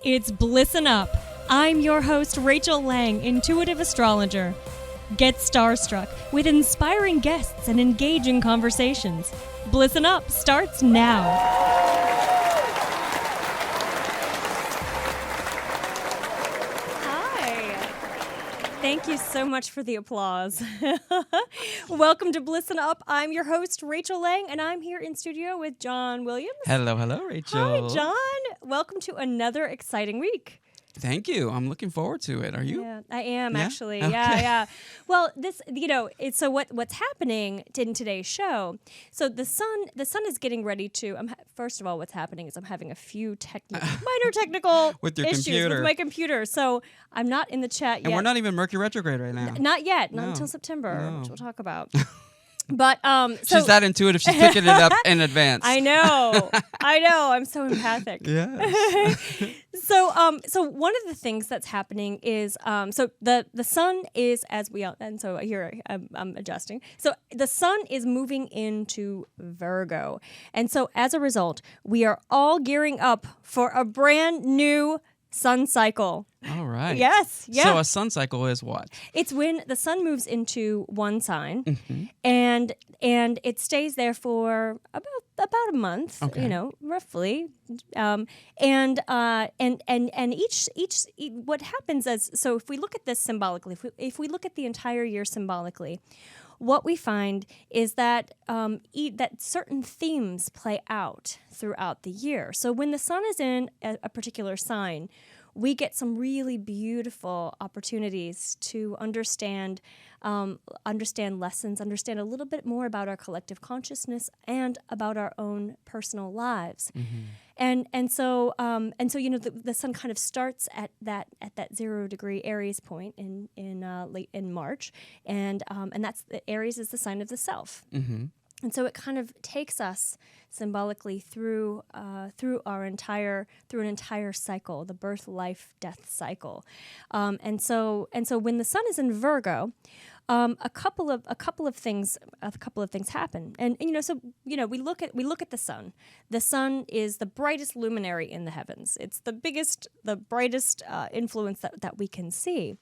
It's Blissen Up. I'm your host, Rachel Lang, intuitive astrologer. Get starstruck with inspiring guests and engaging conversations. Blissen Up starts now. Hi. Thank you so much for the applause. Welcome to Blissen Up. I'm your host, Rachel Lang, and I'm here in studio with John Williams. Hello, Rachel. Hi, John. Welcome to another exciting week. Thank you. I'm looking forward to it. Are you? Yeah, I am actually. Okay. Yeah. Well, this, it's so what's happening in today's show. So the sun is getting ready to. First of all, what's happening is I'm having a few minor technical with your issues computer. with my computer. So I'm not in the chat yet. And we're not even Mercury retrograde right now. Not yet. Not until September, which we'll talk about. But so she's that intuitive. She's picking it up in advance. I know. I'm so empathic. Yeah. So one of the things that's happening is so the sun is, as we all, and so here I'm adjusting. So the sun is moving into Virgo, and so as a result, we are all gearing up for a brand new sun cycle. All right. Yes. Yeah. So a sun cycle is what? It's when the sun moves into one sign, and it stays there for about a month, roughly. And each what happens is, so if we look at this symbolically, if we look at the entire year symbolically, what we find is that that certain themes play out throughout the year. So when the sun is in a particular sign, we get some really beautiful opportunities to understand lessons, understand a little bit more about our collective consciousness and about our own personal lives. And so the sun kind of starts at that 0 degree Aries point in March, and that's Aries is the sign of the self. And so it kind of takes us symbolically through an entire cycle, the birth, life, death cycle. And so when the sun is in Virgo, a couple of things happen. And we look at the sun. The sun is the brightest luminary in the heavens. It's the brightest influence that we can see.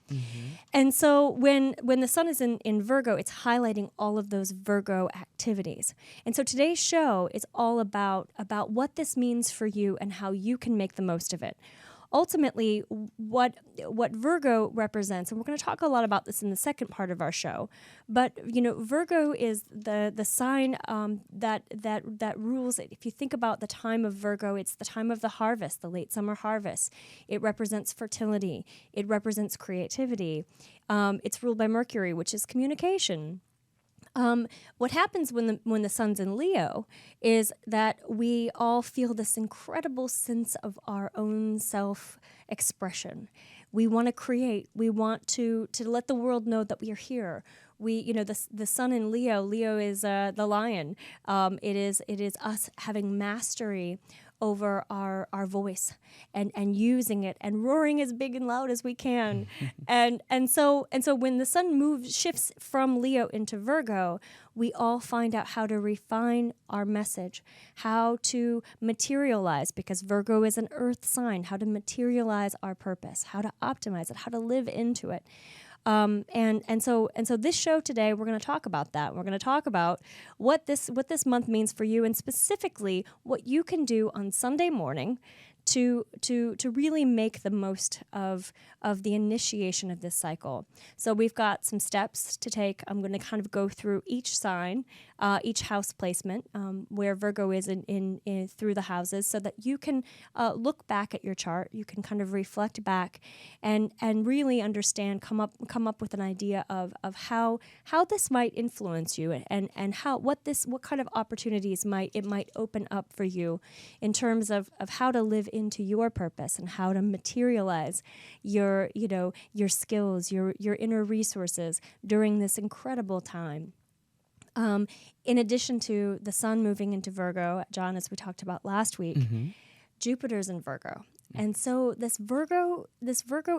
And so when the sun is in Virgo, it's highlighting all of those Virgo activities. And so today's show is all about what this means for you and how you can make the most of it. Ultimately, what Virgo represents, and we're going to talk a lot about this in the second part of our show, but Virgo is the sign that rules it. If you think about the time of Virgo, it's the time of the harvest, the late summer harvest. It represents fertility. It represents creativity. It's ruled by Mercury, which is communication. What happens when the sun's in Leo is that we all feel this incredible sense of our own self-expression. We want to create. We want to let the world know that we are here. The sun in Leo is the lion. It is us having mastery over our voice and using it and roaring as big and loud as we can. and so when the sun shifts from Leo into Virgo, we all find out how to refine our message, how to materialize, because Virgo is an earth sign, how to materialize our purpose, how to optimize it, how to live into it. And so this show today, we're going to talk about that. We're going to talk about what this month means for you, and specifically what you can do on Sunday morning to really make the most of the initiation of this cycle. So we've got some steps to take. I'm going to kind of go through each sign, each house placement, where Virgo is in through the houses, so that you can look back at your chart. You can kind of reflect back and really understand, come up with an idea of how this might influence you, and what kind of opportunities it might open up for you in terms of how to live into your purpose and how to materialize your skills, your inner resources during this incredible time. In addition to the sun moving into Virgo, John, as we talked about last week, Jupiter's in Virgo. And so this Virgo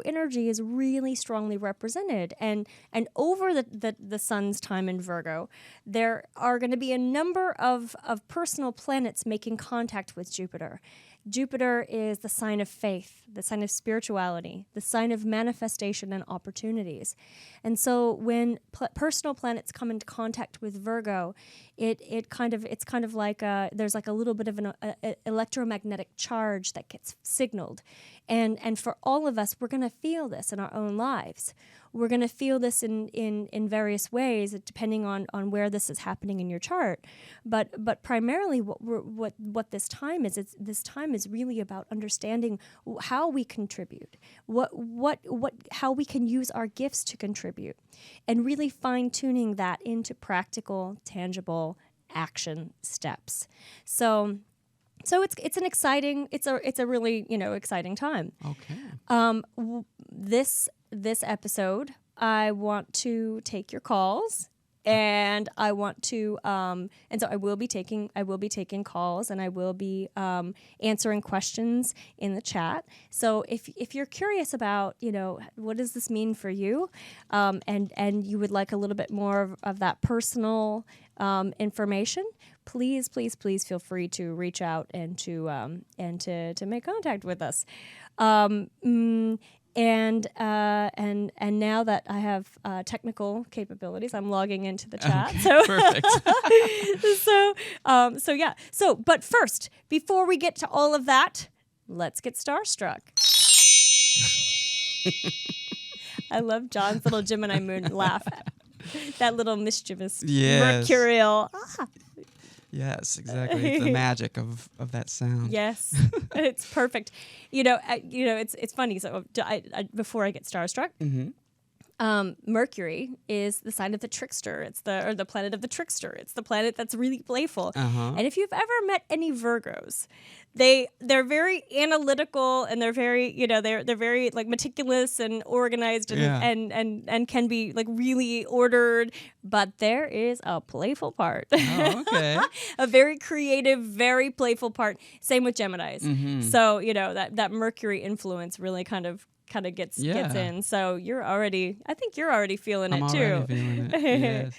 energy is really strongly represented. And over the sun's time in Virgo, there are going to be a number of personal planets making contact with Jupiter. Jupiter is the sign of faith, the sign of spirituality, the sign of manifestation and opportunities. And so when personal planets come into contact with Virgo, it's kind of like there's like a little bit of an electromagnetic charge that gets signaled. And for all of us, we're going to feel this in our own lives. We're going to feel this in various ways, depending on where this is happening in your chart. But primarily, what this time is, this time is really about understanding how we contribute, how we can use our gifts to contribute, and really fine tuning that into practical, tangible action steps. So it's an exciting, it's a really exciting time. Okay. This episode, I want to take your calls, and I want to, and so I will be taking calls, and I will be answering questions in the chat. So if you're curious about, what does this mean for you, and you would like a little bit more of that personal information, please feel free to reach out and to make contact with us. And now that I have technical capabilities, I'm logging into the chat. Okay, so perfect. But first, before we get to all of that, let's get starstruck. I love John's little Gemini moon laugh. That little mischievous mercurial. Yes, exactly. The magic of that sound. Yes, it's perfect. It's funny. So before I get starstruck, Mercury is the sign of the trickster. It's the planet of the trickster. It's the planet that's really playful. And if you've ever met any Virgos, they're very analytical, and they're very they're very like meticulous and organized and can be like really ordered. But there is a playful part. Oh, okay. A very creative, very playful part. Same with Geminis. So that Mercury influence really kind of gets in. So I think you're already feeling it too. Already feeling it.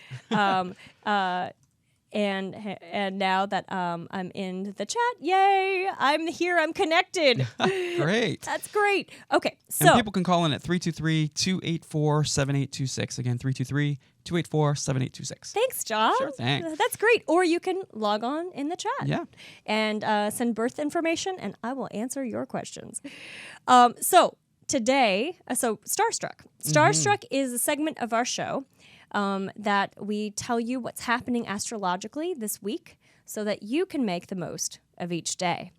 Yes. And now that I'm in the chat, yay! I'm here. I'm connected. Great. That's great. Okay, so and people can call in at 323-284-7826. Again, 323-284-7826. Thanks, John. Sure thing. That's great. Or you can log on in the chat. Yeah. And send birth information, and I will answer your questions. So today, Starstruck. Starstruck is a segment of our show that we tell you what's happening astrologically this week so that you can make the most of each day.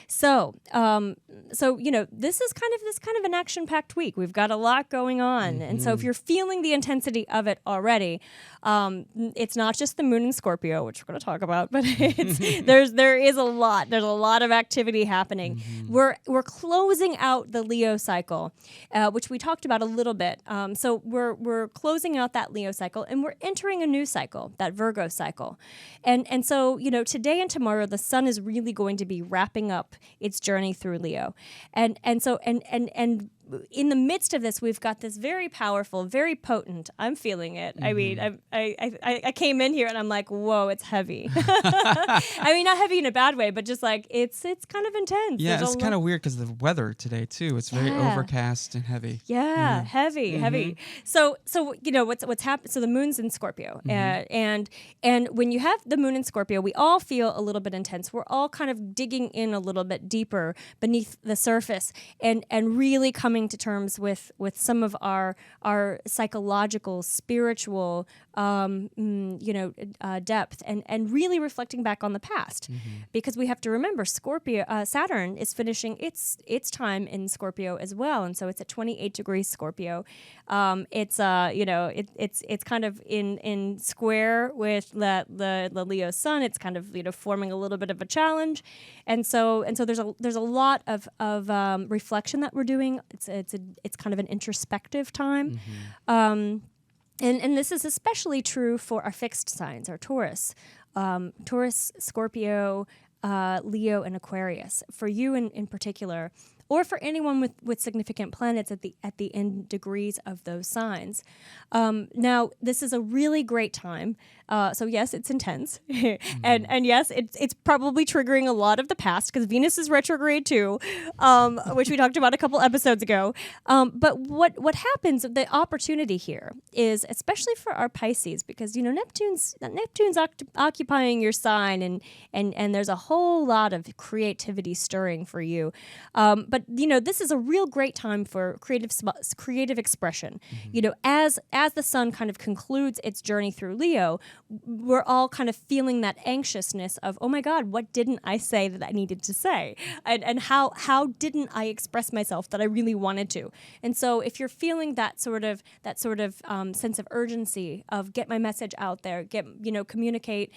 So this is kind of an action-packed week. We've got a lot going on, and so if you're feeling the intensity of it already, it's not just the moon in Scorpio, which we're going to talk about, but there is a lot. There's a lot of activity happening. We're closing out the Leo cycle, which we talked about a little bit. So we're closing out that Leo cycle, and we're entering a new cycle, that Virgo cycle, and so today and tomorrow the sun is really going to be wrapping up its journey through Leo. And so in the midst of this, we've got this very powerful, very potent. I'm feeling it. I mean, I came in here and I'm like, whoa, it's heavy. I mean, not heavy in a bad way, but just like it's kind of intense. Yeah, it's kind of weird because the weather today too. It's very overcast and heavy. Yeah, heavy. So what's happened? So the moon's in Scorpio, and when you have the moon in Scorpio, we all feel a little bit intense. We're all kind of digging in a little bit deeper beneath the surface, and really coming to terms with some of our psychological, spiritual, depth, and really reflecting back on the past, because we have to remember Saturn is finishing its time in Scorpio as well, and so it's at 28 degrees Scorpio. It's kind of in square with the Leo sun. It's kind of forming a little bit of a challenge, and so there's a lot of reflection that we're doing. It's kind of an introspective time. And this is especially true for our fixed signs, our Taurus, Scorpio, Leo, and Aquarius. For you in particular, or for anyone with significant planets at the end degrees of those signs. Now, this is a really great time. So yes, it's intense, and yes, it's probably triggering a lot of the past because Venus is retrograde too, which we talked about a couple episodes ago. But what happens? The opportunity here is especially for our Pisces, because Neptune's occupying your sign, and there's a whole lot of creativity stirring for you. But this is a real great time for creative expression. As the sun kind of concludes its journey through Leo, we're all kind of feeling that anxiousness of, oh my God, what didn't I say that I needed to say? And how didn't I express myself that I really wanted to? And so if you're feeling that sort of sense of urgency of get my message out there, communicate,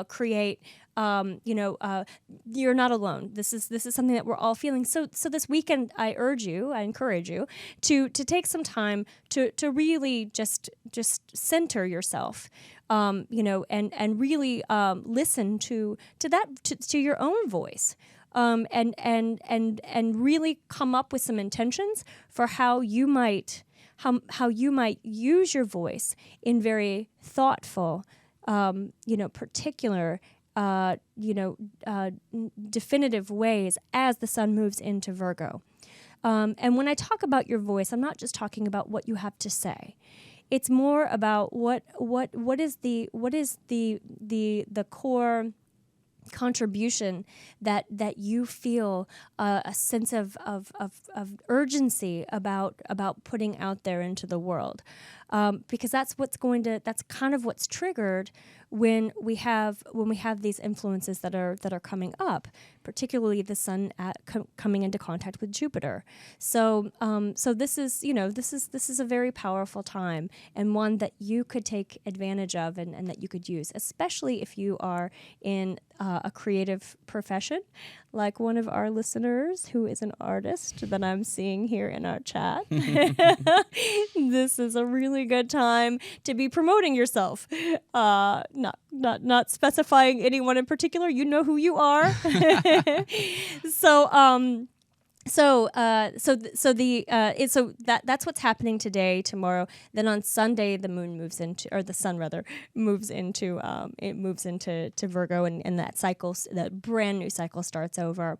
create, you're not alone. This is something that we're all feeling. So this weekend, I encourage you to take some time to really just center yourself, and really listen to your own voice, and really come up with some intentions for how you might use your voice in very thoughtful, particular, definitive ways as the sun moves into Virgo. And when I talk about your voice, I'm not just talking about what you have to say. It's more about what is the core contribution that you feel a sense of urgency about putting out there into the world, because that's kind of what's triggered when we have these influences that are coming up, particularly the sun coming into contact with Jupiter. So this is a very powerful time, and one that you could take advantage of and that you could use, especially if you are in a creative profession, like one of our listeners who is an artist that I'm seeing here in our chat. This is a really good time to be promoting yourself. Not specifying anyone in particular. You know who you are. That's what's happening today, tomorrow. Then on Sunday, the moon moves into, or the sun rather, moves into Virgo, and that cycle, that brand new cycle starts over.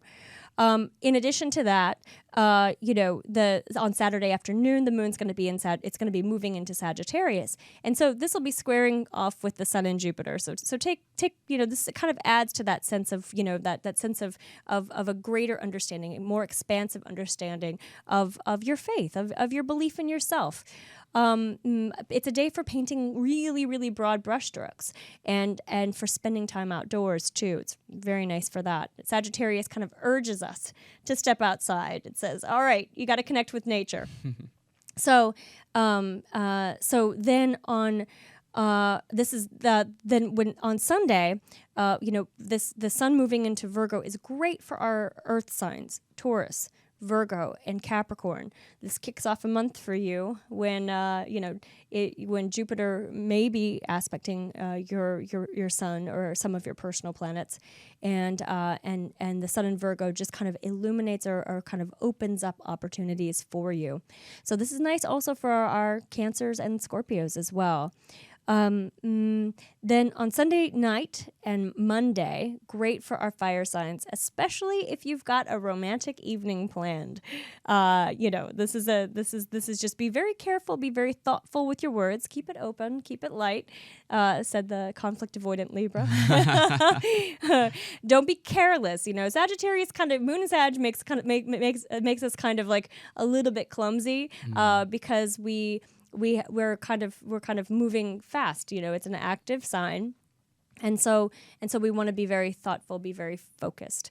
In addition to that, on Saturday afternoon, the moon's going to be it's going to be moving into Sagittarius, and so this will be squaring off with the sun and Jupiter. So take this kind of adds to that sense of that sense of a greater understanding, a more expansive understanding of your faith, of your belief in yourself. It's a day for painting really, really broad brushstrokes, and for spending time outdoors too. It's very nice for that. Sagittarius kind of urges us to step outside. It says, "All right, you got to connect with nature." So then on. When on Sunday, the sun moving into Virgo is great for our earth signs, Taurus, Virgo, and Capricorn. This kicks off a month for you when when Jupiter may be aspecting your sun or some of your personal planets, and the sun in Virgo just kind of illuminates or kind of opens up opportunities for you. So this is nice also for our Cancers and Scorpios as well. Then on Sunday night and Monday, great for our fire signs, especially if you've got a romantic evening planned. This is just be very careful, be very thoughtful with your words, keep it open, keep it light, said the conflict avoidant Libra. Don't be careless. Sagittarius kind of moon and Sag makes us kind of like a little bit clumsy, because we're kind of moving fast. It's an active sign. And so we want to be very thoughtful, be very focused.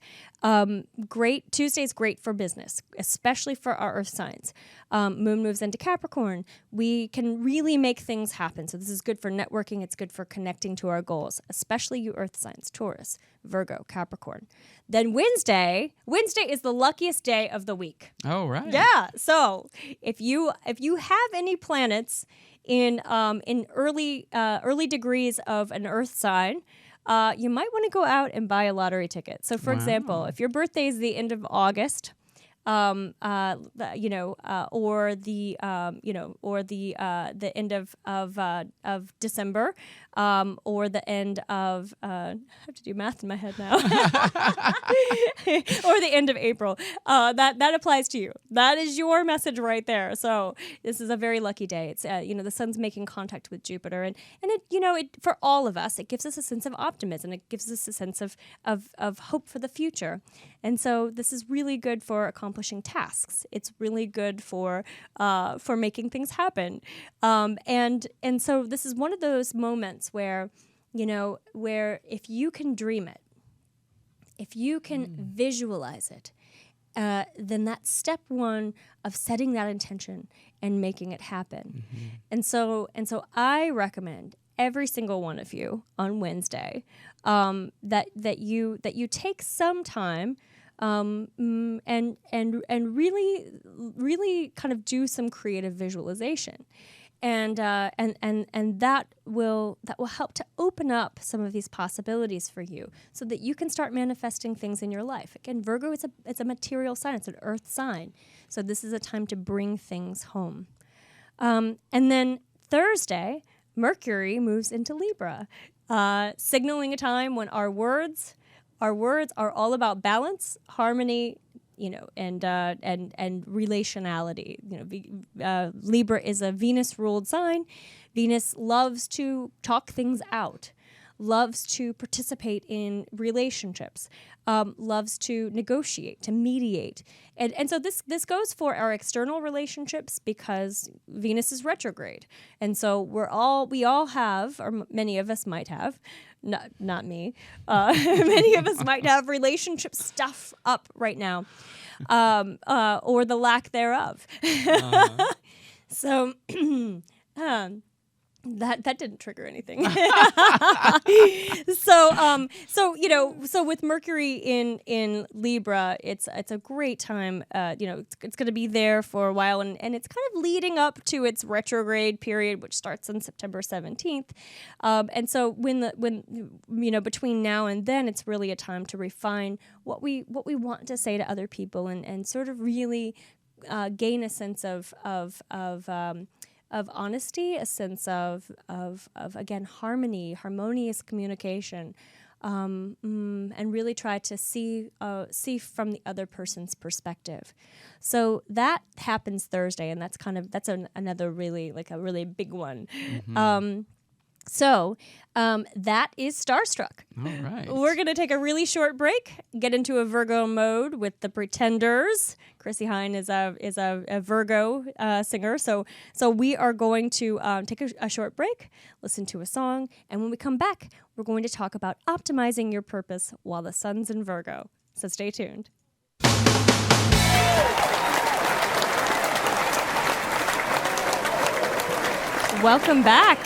Tuesday's great for business, especially for our earth signs. Moon moves into Capricorn. We can really make things happen. So this is good for networking. It's good for connecting to our goals, especially you earth signs, Taurus, Virgo, Capricorn. Then Wednesday is the luckiest day of the week. Oh, right. Yeah. So if you have any planets in early degrees of an earth sign, you might want to go out and buy a lottery ticket. So, for example, if your birthday is the end of August, or the end of December, or the end of I have to do math in my head now, or the end of April. That applies to you. That is your message right there. So this is a very lucky day. It's the sun's making contact with Jupiter, and it for all of us, it gives us a sense of optimism. It gives us a sense of hope for the future. And so this is really good for accomplishing tasks. It's really good for making things happen. And so this is one of those moments where if you can dream it, if you can visualize it, then that's step one of setting that intention and making it happen. And so I recommend every single one of you on Wednesday that you take some time and really kind of do some creative visualization. And that will help to open up some of these possibilities for you, so that you can start manifesting things in your life. Again, Virgo it's a material sign; it's an earth sign. So this is a time to bring things home. And then Thursday, Mercury moves into Libra, signaling a time when our words are all about balance, harmony, and relationality. Libra is a Venus-ruled sign. Venus loves to talk things out, loves to participate in relationships, loves to negotiate, to mediate. And so this goes for our external relationships, because Venus is retrograde. And so we all have, or many of us might have, not me, many of us might have relationship stuff up right now, or the lack thereof. So that didn't trigger anything. So with Mercury in Libra, it's a great time. It's going to be there for a while, and it's kind of leading up to its retrograde period, which starts on September 17th. And so when between now and then, it's really a time to refine what we want to say to other people, and sort of really gain a sense of honesty, a sense of again, harmonious communication, and really try to see from the other person's perspective. So that happens Thursday, and that's another really, like, a really big one. So that is Starstruck. All right. We're going to take a really short break, get into a Virgo mode with the Pretenders. Chrissy Hine is a Virgo singer. So we are going to take a short break, listen to a song, and when we come back, we're going to talk about optimizing your purpose while the sun's in Virgo. So stay tuned. Welcome back.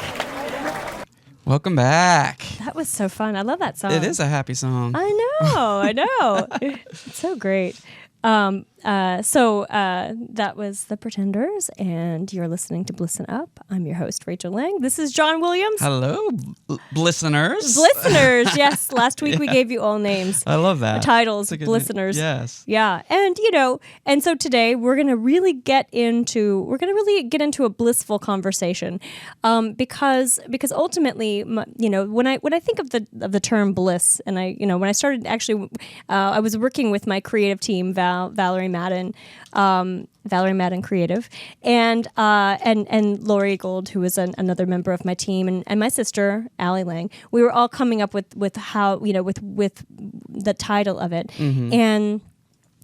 Welcome back. That was so fun. I love that song. It is a happy song. I know. It's so great. That was the Pretenders, and you're listening to Blissen Up. I'm your host, Rachel Lang. This is John Williams. Hello, Blisseners. Blisseners, yes. Last week we gave you all names. I love that. Titles, Blisseners. Yes. Yeah, and so today we're going to really get into a blissful conversation, because ultimately, when I think of the term bliss, and when I started actually, I was working with my creative team, Valerie Madden Creative, and Lori Gold, who was another member of my team, and my sister Allie Lang. We were all coming up with how with the title of it,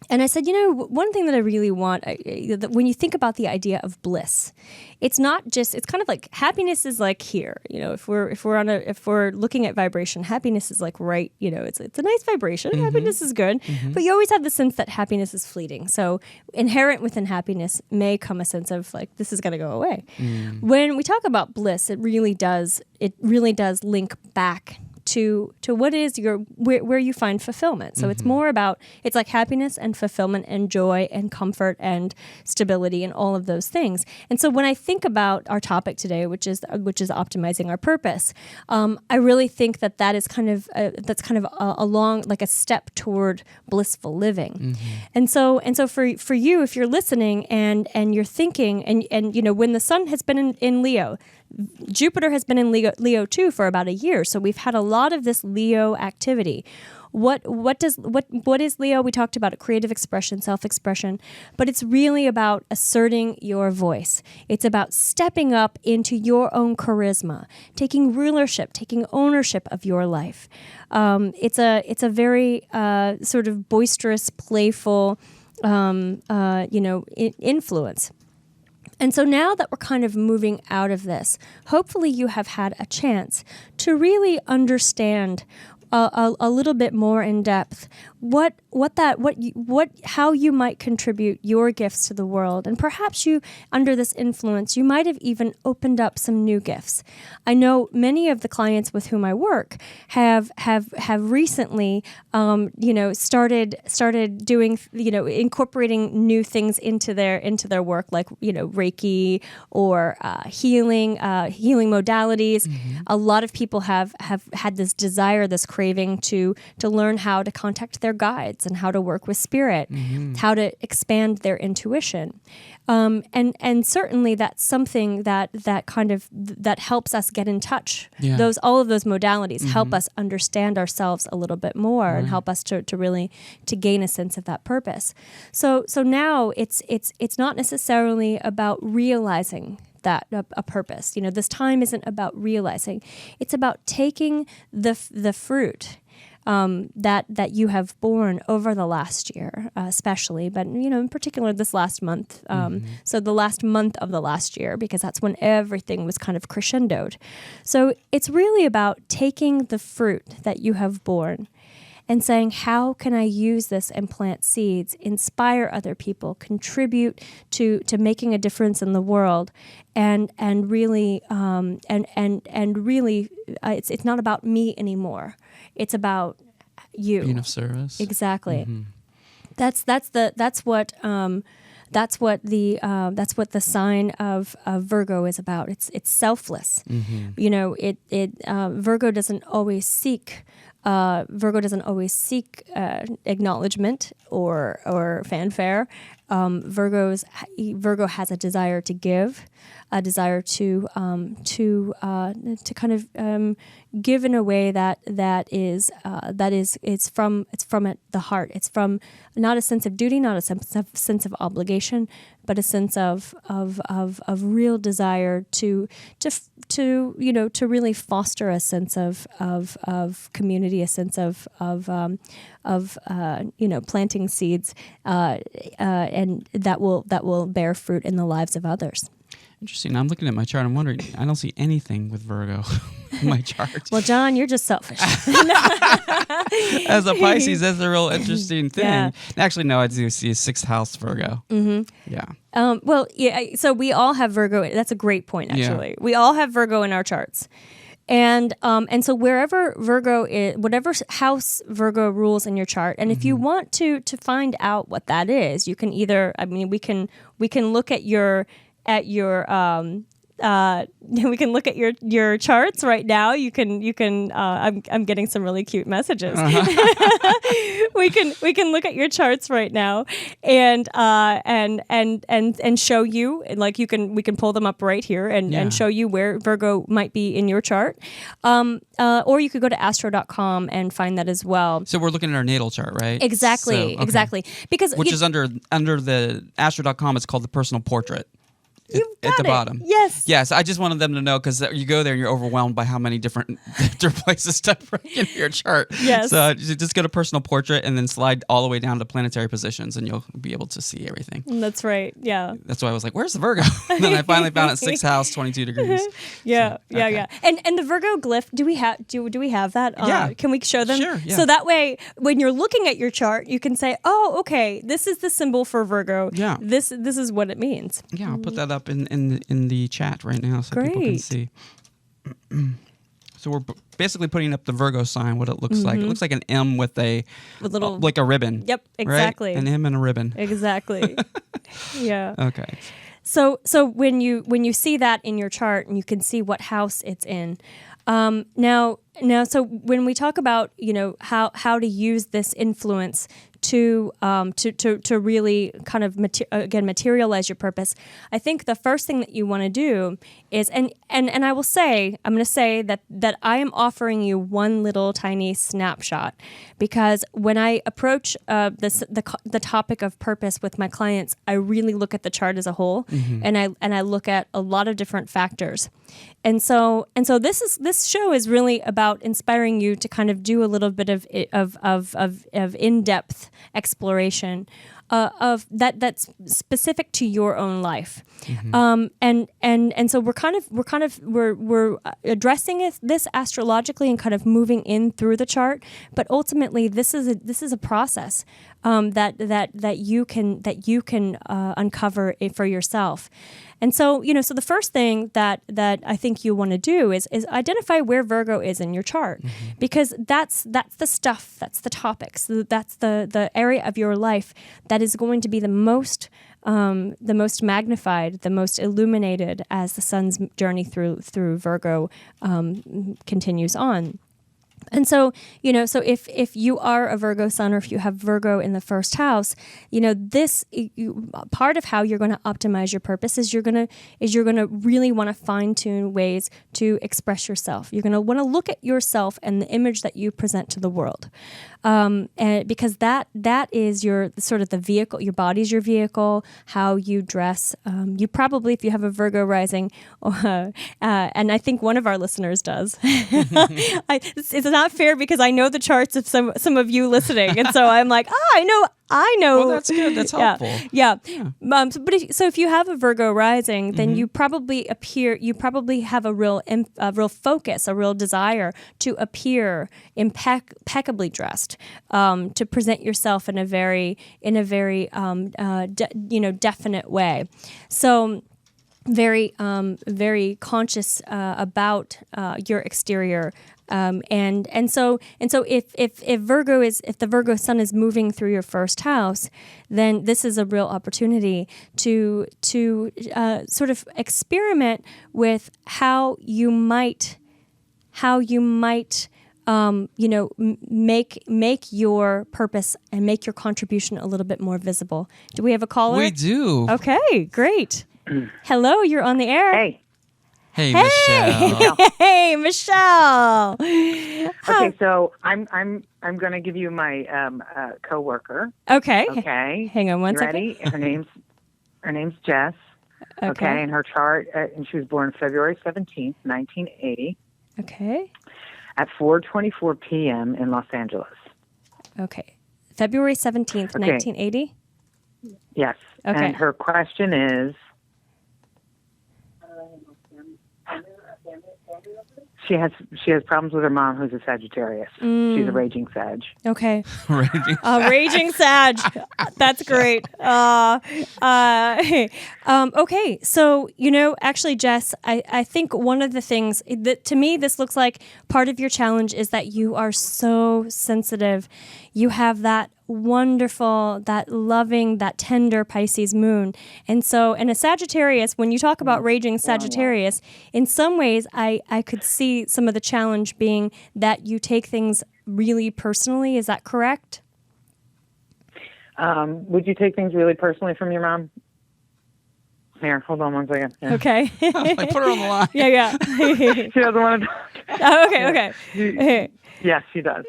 and I said, one thing that I really want, when you think about the idea of bliss, it's not just, it's kind of like happiness is like here, if we're looking at vibration, happiness is like right, it's a nice vibration. Happiness is good, but you always have the sense that happiness is fleeting. So inherent within happiness may come a sense of like, this is going to go away. When we talk about bliss, it really does link back to what is where you find fulfillment. So it's more about, it's like happiness and fulfillment and joy and comfort and stability and all of those things. And so when I think about our topic today, which is optimizing our purpose, I really think that is kind of along like a step toward blissful living. And so for you, if you're listening and you're thinking, and when the sun has been in Leo, Jupiter has been in Leo too for about a year. So we've had a lot of this Leo activity. What is Leo? We talked about it, creative expression, self-expression, but it's really about asserting your voice. It's about stepping up into your own charisma, taking rulership, taking ownership of your life. It's a very sort of boisterous, playful, influence. And so now that we're kind of moving out of this, hopefully you have had a chance to really understand a little bit more in depth how you might contribute your gifts to the world. And perhaps you, under this influence, you might have even opened up some new gifts. I know many of the clients with whom I work have recently, started doing, incorporating new things into their work, like, Reiki or healing modalities. A lot of people have had this desire, this craving to learn how to contact their guides and how to work with spirit, how to expand their intuition. And certainly that's something that helps us get in touch. Yeah. All of those modalities help us understand ourselves a little bit more and help us to really gain a sense of that purpose. So now it's not necessarily about realizing that a purpose. This time isn't about realizing. It's about taking the fruit that you have borne over the last year, especially, but in particular this last month. So the last month of the last year, because that's when everything was kind of crescendoed. So it's really about taking the fruit that you have borne and saying, how can I use this and plant seeds, inspire other people, contribute to making a difference in the world, and really it's not about me anymore. It's about you. Being of service. Exactly. That's what the sign of Virgo is about. It's selfless. Virgo doesn't always seek. Acknowledgement or fanfare. Virgo has a desire to give, a desire to kind of give in a way that is from the heart. It's from not a sense of duty, not a sense of obligation, but a sense of real desire to really foster a sense of community, a sense of planting seeds, and that will bear fruit in the lives of others. Interesting. I'm looking at my chart. I'm wondering, I don't see anything with Virgo in my chart. Well, John, you're just selfish. As a Pisces, that's a real interesting thing. Yeah. Actually, no, I do see a 6th house Virgo. Yeah. So we all have Virgo. That's a great point, actually. Yeah. We all have Virgo in our charts. And so wherever Virgo is, whatever house Virgo rules in your chart, and if you want to find out what that is, you can either, we can look at your we can look at your charts right now. You can. I'm getting some really cute messages. We can look at your charts right now, and show you. Like we can pull them up right here and show you where Virgo might be in your chart. Or you could go to astro.com and find that as well. So we're looking at our natal chart, right? Exactly, so, okay. Exactly. Because which is under the astro.com. It's called the personal portrait. At the bottom. Yes. Yes. I just wanted them to know, because you go there and you're overwhelmed by how many different places to bring in your chart. Yes. So just go to personal portrait and then slide all the way down to planetary positions, and you'll be able to see everything. That's right. Yeah. That's why I was like, "Where's the Virgo?" And then I finally found it, 6th house, 22 degrees. Yeah. So, yeah. And the Virgo glyph. Do we have that? Yeah. Can we show them? Sure. Yeah. So that way, when you're looking at your chart, you can say, "Oh, okay, this is the symbol for Virgo. Yeah. This is what it means." Yeah. I'll put that up in the chat right now so Great. people can see. So we're basically putting up the Virgo sign, what it looks like. It looks like an M with a little like a ribbon. Yep, exactly. Right? An M and a ribbon. Exactly. Yeah. Okay. So when you see that in your chart, and you can see what house it's in. Now, so when we talk about how to use this influence to really kind of materialize your purpose, I think the first thing that you want to do is I'm going to say that I am offering you one little tiny snapshot, because when I approach the topic of purpose with my clients, I really look at the chart as a whole, and I look at a lot of different factors. And so this show is really about inspiring you to kind of do a little bit of in-depth exploration of that's specific to your own life. And so we're addressing this astrologically and kind of moving in through the chart, but ultimately this is a process that you can uncover it for yourself. And so, so the first thing that I think you want to do is identify where Virgo is in your chart, because that's the stuff, that's the topics, that's the area of your life that is going to be the most magnified, the most illuminated as the sun's journey through Virgo continues on. And so, so if you are a Virgo sun, or if you have Virgo in the first house, part of how you're going to optimize your purpose is you're going to really want to fine tune ways to express yourself. You're going to want to look at yourself and the image that you present to the world. And because that is your sort of the vehicle, your body's your vehicle, how you dress. You probably, if you have a Virgo rising, and I think one of our listeners does, it's not fair because I know the charts of some of you listening, and so I'm like, I know. Well, that's good. That's helpful. Yeah. So if you have a Virgo rising, then you probably have a real focus, a real desire to appear impeccably dressed, to present yourself in a very definite way. So very conscious about your exterior. And so if the Virgo sun is moving through your first house, then this is a real opportunity to sort of experiment with how you might make your purpose and make your contribution a little bit more visible. Do we have a caller? We do. Okay, great. Hello, you're on the air. Hey. Hey, Michelle. Hey, Michelle. Okay, so I'm going to give you my coworker. Okay. Okay. Hang on one you second. Ready? Her name's Jess. Okay. And her chart, and she was born February 17th, 1980. Okay. At 4:24 p.m. in Los Angeles. Okay. February 17th, 1980? Yes. Okay. And her question is, she has problems with her mom, who's a Sagittarius. She's a raging Sag. Okay. Raging Sag. That's great. Okay. So, actually, Jess, I think one of the things that to me, this looks like part of your challenge is that you are so sensitive. You have that wonderful, that loving, that tender Pisces moon. And a Sagittarius, when you talk about raging Sagittarius, in some ways, I could see some of the challenge being that you take things really personally. Is that correct? Would you take things really personally from your mom? Here, hold on one second. Yeah. Okay. Like, put her on the line. Yeah. She doesn't want to talk. Oh, okay. Yes, she does.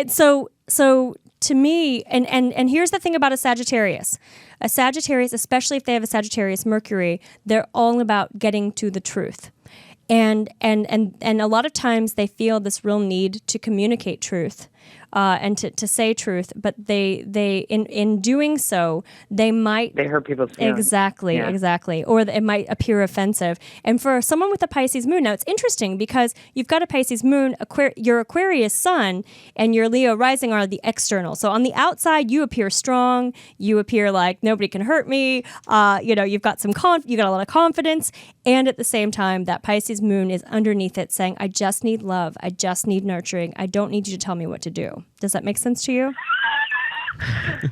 So to me, and here's the thing about a Sagittarius, especially if they have a Sagittarius Mercury, they're all about getting to the truth. And a lot of times they feel this real need to communicate truth. and to say truth, but they in doing so, they hurt people's feelings. Exactly, or it might appear offensive. And for someone with a Pisces moon, now it's interesting because you've got a Pisces moon, your Aquarius sun, and your Leo rising are the external. So on the outside, you appear strong, you appear like nobody can hurt me. You've got you got a lot of confidence, and at the same time, that Pisces moon is underneath it, saying, "I just need love. I just need nurturing. I don't need you to tell me what to do." Does that make sense to you?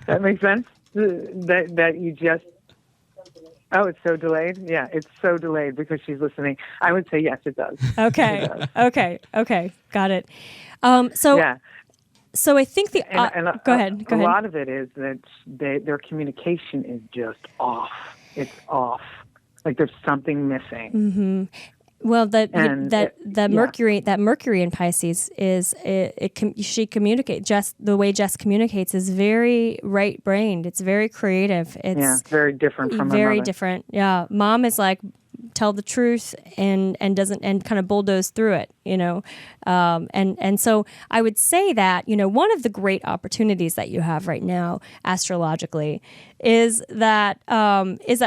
That makes sense. That you just. Oh, it's so delayed? Yeah, it's so delayed because she's listening. I would say yes, it does. Okay. It does. Okay. Got it. Yeah. So I think go ahead. A lot of it is that their communication is just off. It's off. Like there's something missing. Mm-hmm. Well, Mercury in Pisces is she communicates. The way Jess communicates is very right-brained. It's very creative. It's very different from very her mother. Different. Yeah, Mom is like tell the truth and doesn't and kind of bulldoze through it, and so I would say that one of the great opportunities that you have right now astrologically is that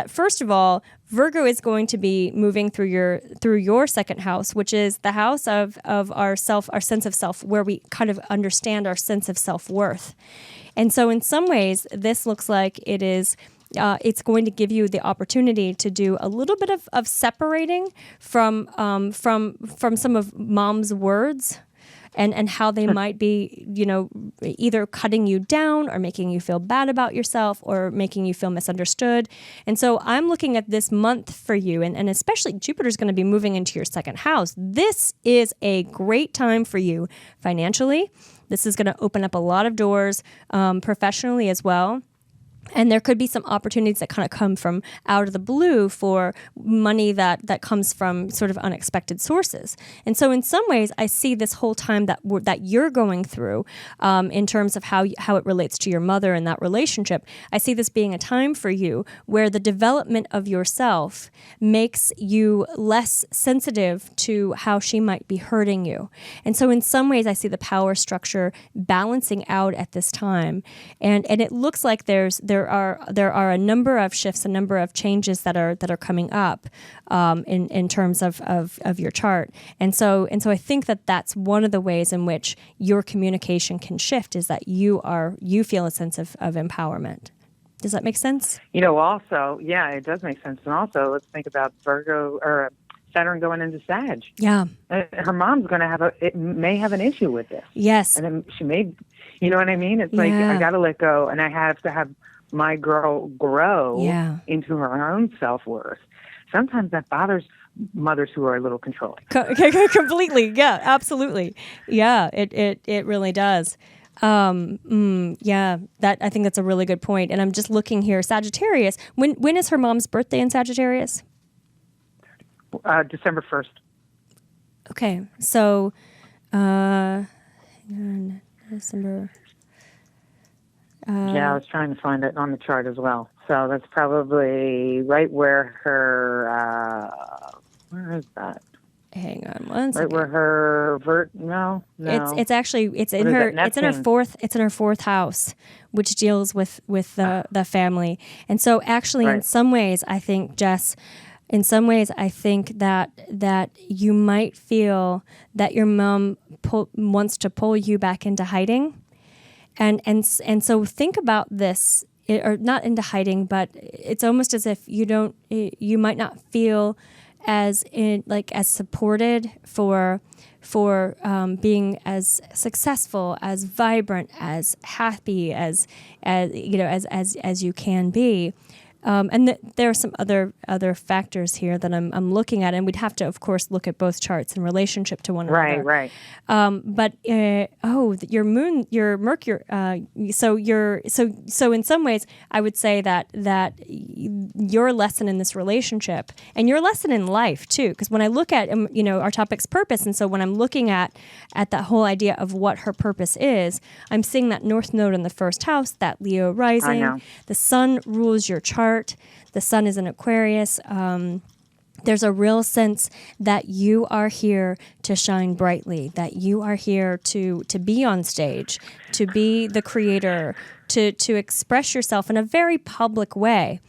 first of all, Virgo is going to be moving through your second house, which is the house of our sense of self, where we kind of understand our sense of self-worth. And so in some ways, this looks like it is it's going to give you the opportunity to do a little bit of separating from some of Mom's words and how they might be, either cutting you down or making you feel bad about yourself or making you feel misunderstood. And so I'm looking at this month for you, and especially Jupiter's going to be moving into your second house. This is a great time for you financially. This is going to open up a lot of doors professionally as well. And there could be some opportunities that kind of come from out of the blue for money that comes from sort of unexpected sources. And so in some ways, I see this whole time that you're going through in terms of how it relates to your mother and that relationship. I see this being a time for you where the development of yourself makes you less sensitive to how she might be hurting you. And so in some ways, I see the power structure balancing out at this time. And it looks like there are a number of shifts, a number of changes that are coming up in terms of your chart, and so I think that's one of the ways in which your communication can shift, is that you feel a sense of empowerment. Does that make sense? Also, yeah, it does make sense. And also, let's think about Virgo or Saturn going into Sag. Yeah, her mom's going to may have an issue with this. Yes, and then she may, you know what I mean? It's like I got to let go, and I have to have my girl grow into her own self-worth. Sometimes that bothers mothers who are a little controlling. Completely. Yeah, absolutely. Yeah, it really does. I think that's a really good point. And I'm just looking here, Sagittarius. When is her mom's birthday in Sagittarius? December 1st. Okay. So, December. I was trying to find it on the chart as well. So that's probably right where her. Where is that? Hang on one second. Right where her No. It's actually in her fourth house, which deals with the family. And so actually, in some ways, I think, Jess, that you might feel that your mom wants to pull you back into hiding. And so think about this, or not into hiding, but it's almost as if you might not feel as supported for being as successful, as vibrant, as happy as you can be. And there are some other factors here that I'm looking at, and we'd have to, of course, look at both charts in relationship to one another. Right. But your moon, your Mercury. So in some ways, I would say that your lesson in this relationship and your lesson in life too, because when I look at our topic's purpose, and so when I'm looking at that whole idea of what her purpose is, I'm seeing that North Node in the first house, that Leo rising. I know. The Sun rules your chart. The Sun is in Aquarius. There's a real sense that you are here to shine brightly, that you are here to be on stage, to be the creator, to express yourself in a very public way.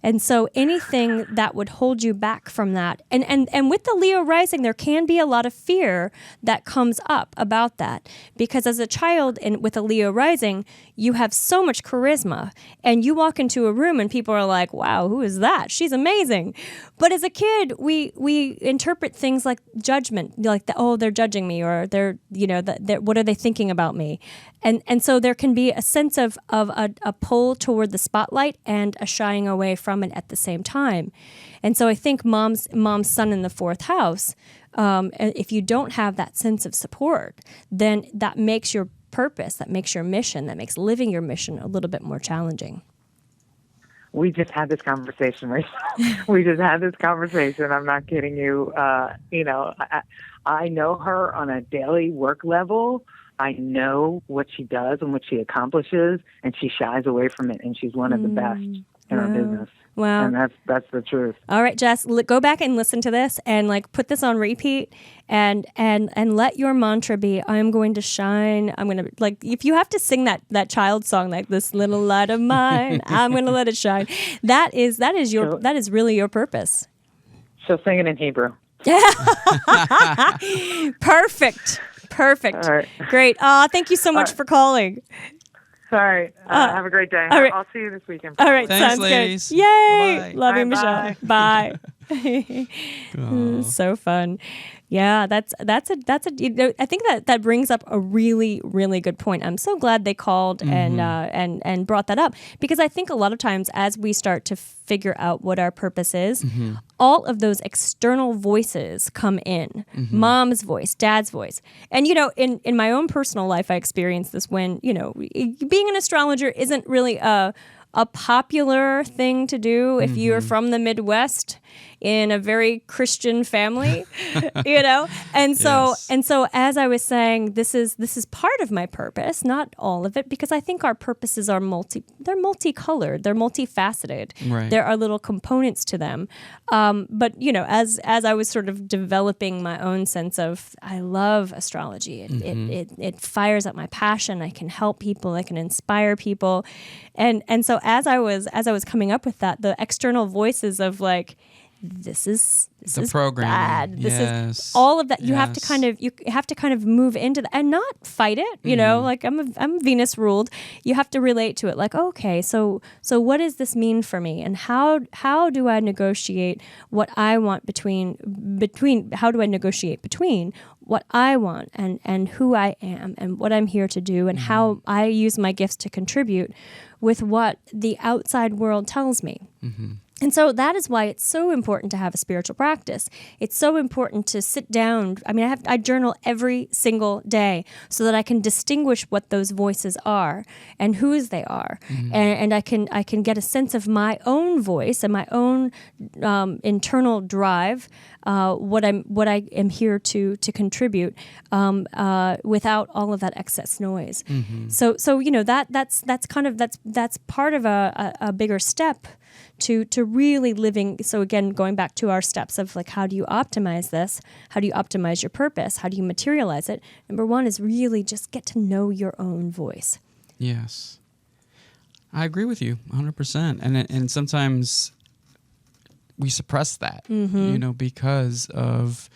And so anything that would hold you back from that, and with the Leo rising, there can be a lot of fear that comes up about that. Because as a child and with a Leo rising, you have so much charisma, and you walk into a room and people are like, wow, who is that? She's amazing. But as a kid, we interpret things like judgment, like, oh, they're judging me, or they're, what are they thinking about me? And so there can be a sense of a pull toward the spotlight and a shying away from it at the same time. And so I think mom's sun in the fourth house, if you don't have that sense of support, then that makes your purpose, that makes your mission, that makes living your mission a little bit more challenging. We just had this conversation, Rachel. We just had this conversation. I'm not kidding you. I know her on a daily work level. I know what she does and what she accomplishes, and she shies away from it, and she's one of the best in our business. Wow. And that's the truth. All right, Jess, go back and listen to this and put this on repeat and let your mantra be, I'm going to shine. I'm going to, if you have to sing that child song, like this little light of mine, I'm going to let it shine. That is really your purpose. She'll sing it in Hebrew. Perfect. All right. Great. Thank you so much for calling. All right. Have a great day. All right. I'll see you this weekend. All right. Thanks, sounds ladies. good. Yay. Bye-bye. Love you, Bye-bye. Michelle. Bye. So fun. Yeah, I think that brings up a really, really good point. I'm so glad they called and brought that up, because I think a lot of times as we start to figure out what our purpose is, all of those external voices come in. Mom's voice, dad's voice. And, in my own personal life, I experienced this when, being an astrologer isn't really a popular thing to do if you're from the Midwest in a very Christian family, and so Yes. and so as I was saying, this is part of my purpose, not all of it, because I think our purposes are they're multicolored, they're multifaceted. Right. There are little components to them, but as I was sort of developing my own sense of, I love astrology. It fires up my passion. I can help people. I can inspire people, and so as I was coming up with that, the external voices of this is programming. bad. This Yes. is all of that. You have to Yes. kind of move into that and not fight it. I'm Venus ruled. You have to relate to it. Okay, so what does this mean for me? And how do I negotiate what I want between how do I negotiate between what I want and who I am and what I'm here to do, and how I use my gifts to contribute with what the outside world tells me. And so that is why it's so important to have a spiritual practice. It's so important to sit down. I mean, I journal every single day so that I can distinguish what those voices are and whose they are, and I can get a sense of my own voice and my own internal drive, what I am here to contribute, without all of that excess noise. So that's part of a bigger step to really living. So again, going back to our steps of how do you optimize this? How do you optimize your purpose? How do you materialize it? Number one is really just get to know your own voice. Yes. I agree with you 100%. And sometimes we suppress that, because of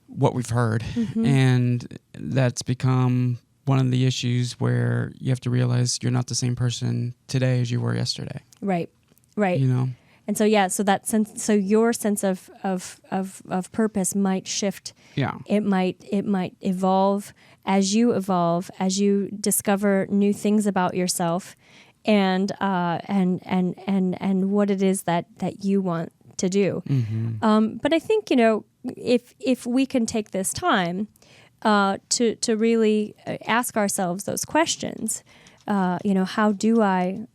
what we've heard. And that's become one of the issues where you have to realize you're not the same person today as you were yesterday. Right. And so so your sense of purpose might shift. Yeah. It might evolve as you discover new things about yourself, and what it is that you want to do. But I think if we can take this time to really ask ourselves those questions, how do I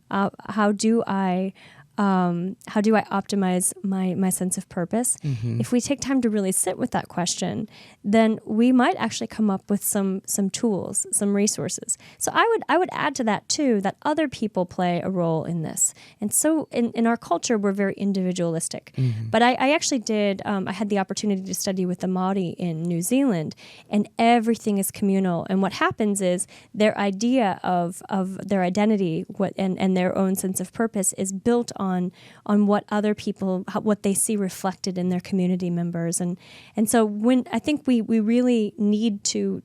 how do I optimize my sense of purpose? If we take time to really sit with that question, then we might actually come up with some tools, some resources. So I would add to that too, that other people play a role in this. And so in our culture, we're very individualistic. But I actually did, I had the opportunity to study with the Māori in New Zealand, and everything is communal. And what happens is their idea of their identity and their own sense of purpose is built on what other people, what they see reflected in their community members. And so when I think we really need to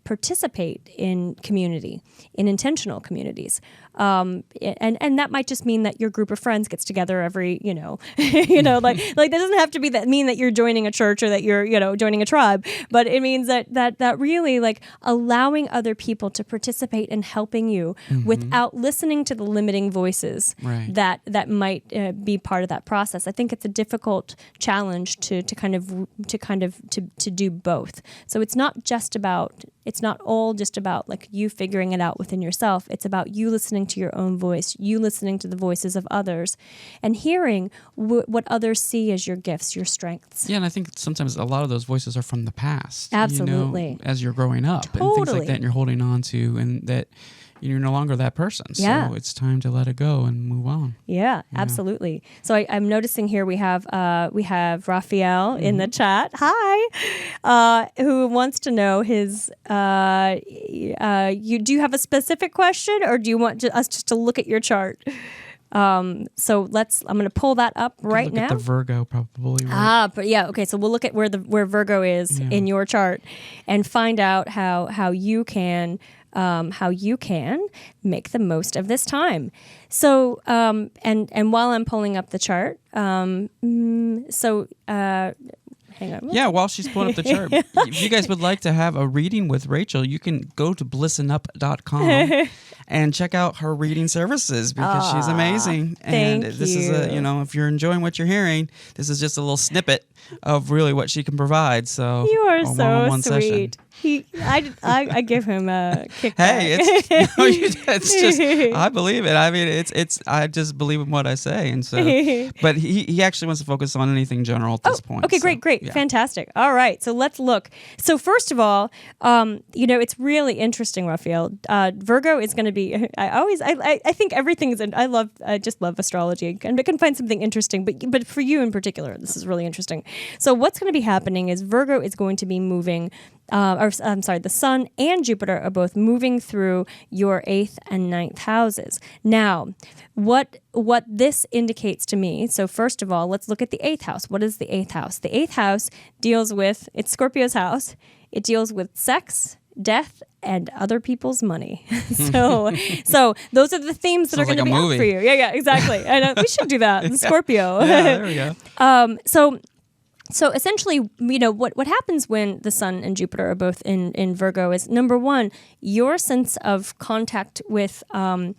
participate in community, in intentional communities. And that might just mean that your group of friends gets together every, like that doesn't have to be mean that you're joining a church or that you're, joining a tribe, but it means that really like allowing other people to participate in helping you without listening to the limiting voices that might be part of that process. I think it's a difficult challenge to do both. So it's not all just about like you figuring it out within yourself. It's about you listening to your own voice, you listening to the voices of others, and hearing what others see as your gifts, your strengths. Yeah, and I think sometimes a lot of those voices are from the past. Absolutely. As you're growing up. Totally. And things like that, and you're holding on to, and that you're no longer that person. Yeah. So it's time to let it go and move on. Yeah, absolutely. So I'm noticing here we have Raphael in the chat. Hi, who wants to know his. Do you have a specific question, or do you want us just to look at your chart? So I'm going to pull that up right look now. At the Virgo, probably. Right? But yeah, okay. So we'll look at where Virgo is in your chart, and find out how you can make the most of this time. So and while I'm pulling up the chart, hang on. Yeah, while she's pulling up the chart, if you guys would like to have a reading with Rachel, you can go to blissenup.com and check out her reading services, because she's amazing. And this is if you're enjoying what you're hearing, this is just a little snippet of really what she can provide. So you are so one-on-one sweet. I give him a kickback. Hey, it's just I believe it. I mean, I just believe in what I say, and so. But he actually wants to focus on anything general at this point. Okay, so, great, yeah. fantastic. All right, so let's look. So first of all, it's really interesting, Raphael. Virgo is going to be. I think everything is. I just love astrology, and I can find something interesting. But for you in particular, this is really interesting. So what's going to be happening is Virgo is going to be moving. The Sun and Jupiter are both moving through your 8th and 9th houses. Now, what this indicates to me, so first of all, let's look at the 8th house. What is the 8th house? The 8th house deals with, it's Scorpio's house. It deals with sex, death, and other people's money. So those are the themes that are going to be out for you. Yeah, exactly. And we should do that in Scorpio. Yeah, there we go. So essentially, what happens when the Sun and Jupiter are both in Virgo is, number one, your sense of contact with other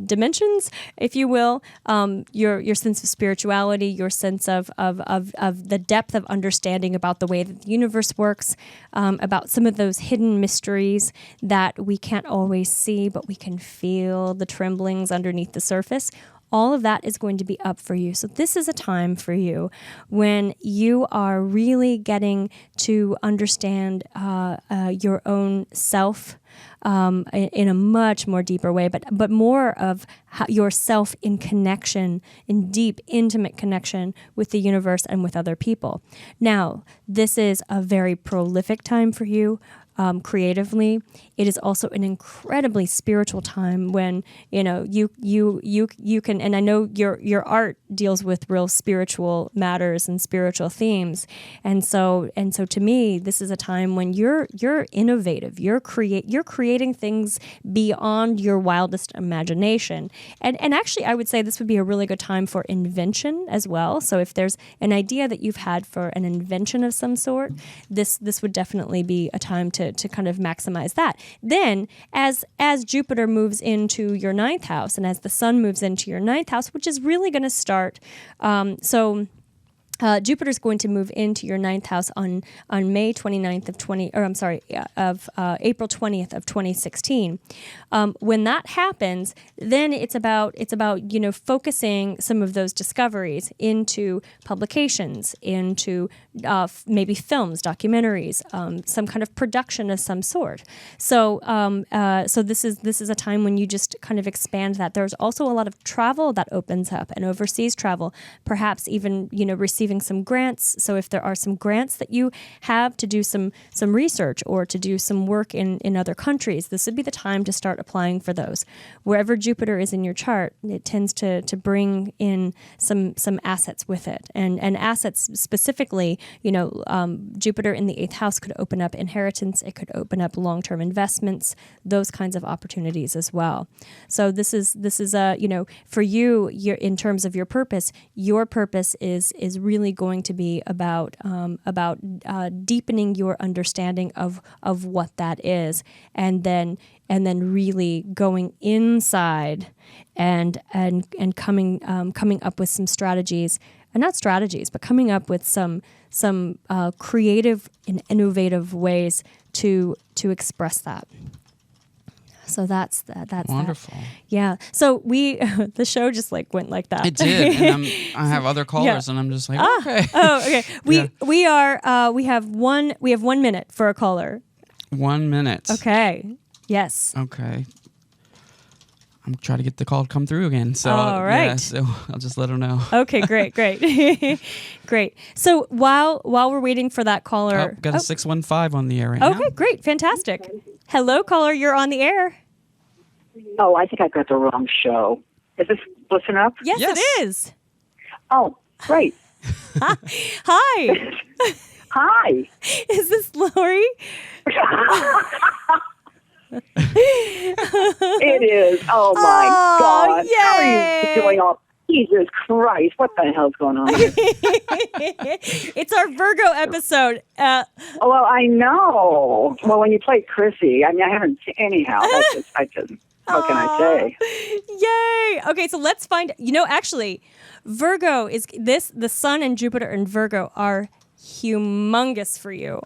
dimensions, if you will, your sense of spirituality, your sense of the depth of understanding about the way that the universe works, about some of those hidden mysteries that we can't always see, but we can feel the tremblings underneath the surface. All of that is going to be up for you. So this is a time for you when you are really getting to understand your own self in a much more deeper way, but more of yourself in connection, in deep, intimate connection with the universe and with other people. Now, this is a very prolific time for you. Creatively, it is also an incredibly spiritual time when you can, and I know your art deals with real spiritual matters and spiritual themes, and so to me, this is a time when you're innovative, you're creating things beyond your wildest imagination, and actually I would say this would be a really good time for invention as well. So if there's an idea that you've had for an invention of some sort, this would definitely be a time to kind of maximize that. Then, as Jupiter moves into your 9th house, and as the Sun moves into your 9th house, which is really going to start, Jupiter's going to move into your ninth house on May 29th of April 20th of 2016. When that happens, then it's about focusing some of those discoveries into publications, into maybe films, documentaries, some kind of production of some sort. So this is a time when you just kind of expand that. There's also a lot of travel that opens up, and overseas travel, perhaps even receiving some grants. So if there are some grants that you have to do some research or to do some work in other countries, this would be the time to start applying for those. Wherever Jupiter is in your chart, it tends to bring in some assets with it, and assets specifically. Jupiter in the 8th house could open up inheritance. It could open up long-term investments, those kinds of opportunities as well. So this is for you, in terms of your purpose is really going to be about deepening your understanding of what that is, and then really going inside and coming up with some strategies, and not strategies, but coming up with some creative and innovative ways to express that. So that's wonderful. That. Yeah. So the show just went like that. It did, and I have other callers, and I'm just like, okay. Oh, okay. We have 1 minute for a caller. 1 minute. Okay. Yes. Okay. I'm trying to get the call to come through again. So all right. Yeah, so I'll just let her know. Okay. Great. Great. So while we're waiting for that caller, got a 615 on the air right now. Okay. Great. Fantastic. Hello, caller. You're on the air. Oh, I think I've got the wrong show. Is this Blissen Up? Yes, it is. Oh, great. Hi. Hi. Is this Lori? It is. Oh, my God. Yay. How are you doing all? Jesus Christ. What the hell's going on here? It's our Virgo episode. Well, I know. Well, when you played Chrissy, I haven't seen anyhow. I just, how can I say? Yay. Okay, so let's find, actually, Virgo is the Sun and Jupiter in Virgo are humongous for you.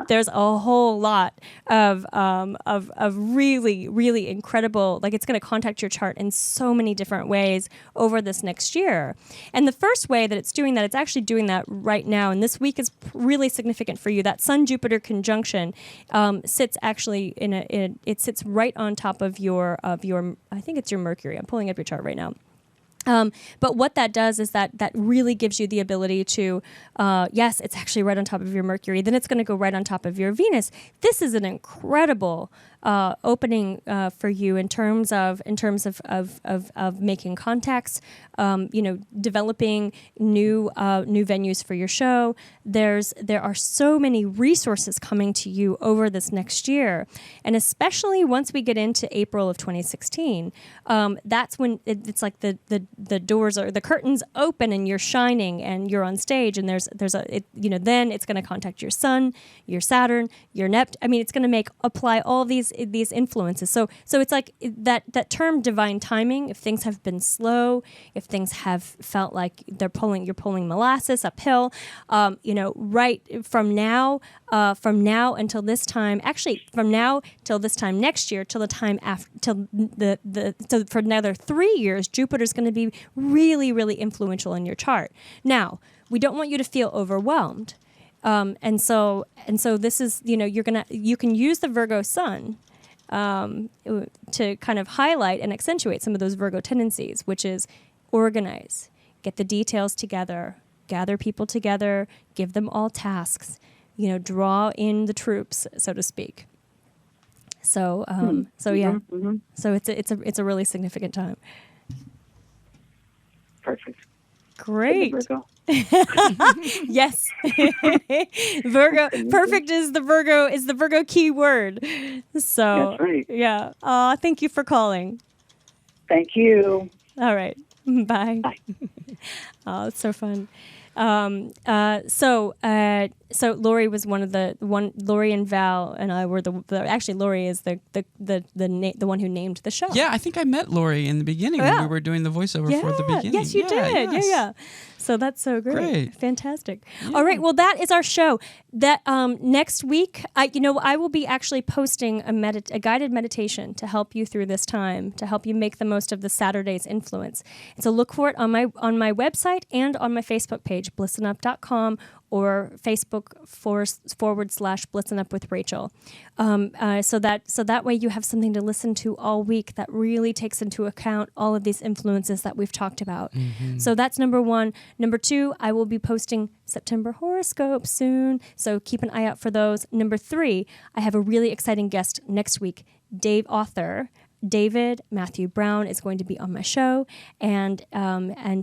There's a whole lot of really, really incredible, it's going to contact your chart in so many different ways over this next year. And the first way that it's doing that, it's actually doing that right now, and this week is really significant for you. That Sun-Jupiter conjunction sits actually it sits right on top of your, I think it's your Mercury. I'm pulling up your chart right now. But what that does is that really gives you the ability to, yes, it's actually right on top of your Mercury. Then it's going to go right on top of your Venus. This is an incredible opening for you in terms of making contacts, developing new venues for your show. There are so many resources coming to you over this next year, and especially once we get into April of 2016, that's when it's like the doors the curtains open and you're shining and you're on stage, and then it's going to contact your Sun, your Saturn, your Neptune. It's going to apply all these influences. So it's like that term divine timing. If things have been slow, if things have felt like you're pulling molasses uphill, right from now until this time, actually from now till this time next year, till the time after, so for another 3 years, Jupiter's going to be really, really influential in your chart. Now, we don't want you to feel overwhelmed. And so this is, you can use the Virgo Sun to kind of highlight and accentuate some of those Virgo tendencies, which is organize, get the details together, gather people together, give them all tasks, draw in the troops, so to speak. So yeah, so it's a really significant time. Perfect. Great. Virgo. Yes. Virgo. Perfect is the Virgo key word. So that's right. Yeah. Thank you for calling. Thank you. All right. Bye. Bye. Oh, it's so fun. So Lori was Lori and Val and I were actually Lori is the one who named the show. Yeah, I think I met Lori in the beginning when we were doing the voiceover for the beginning. Yes, you did. Yes. Yeah. So that's so great. Fantastic. Yeah. All right. Well, that is our show. That next week, I will be actually posting a guided meditation to help you through this time, to help you make the most of the Saturday's influence. And so look for it on my website and on my Facebook page, blissenup.com, or Facebook /Blissen Up with Rachel. So that way you have something to listen to all week that really takes into account all of these influences that we've talked about. Mm-hmm. So that's number one. Number two, I will be posting September horoscope soon, so keep an eye out for those. Number three, I have a really exciting guest next week, author David Matthew Brown is going to be on my show, and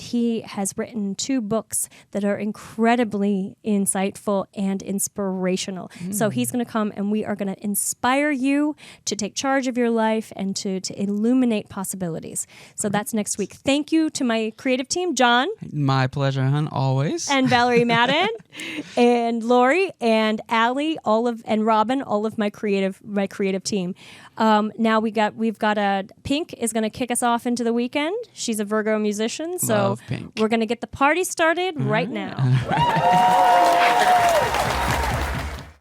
he has written 2 books that are incredibly insightful and inspirational. So he's going to come, and we are going to inspire you to take charge of your life and to illuminate possibilities. So that's next week. Thank you to my creative team, John. My pleasure, hon, always. And Valerie Madden, and Lori, and Allie, and Robin, all of my creative team. Now we've got Pink is going to kick us off into the weekend. She's a Virgo musician, so we're going to get the party started right now.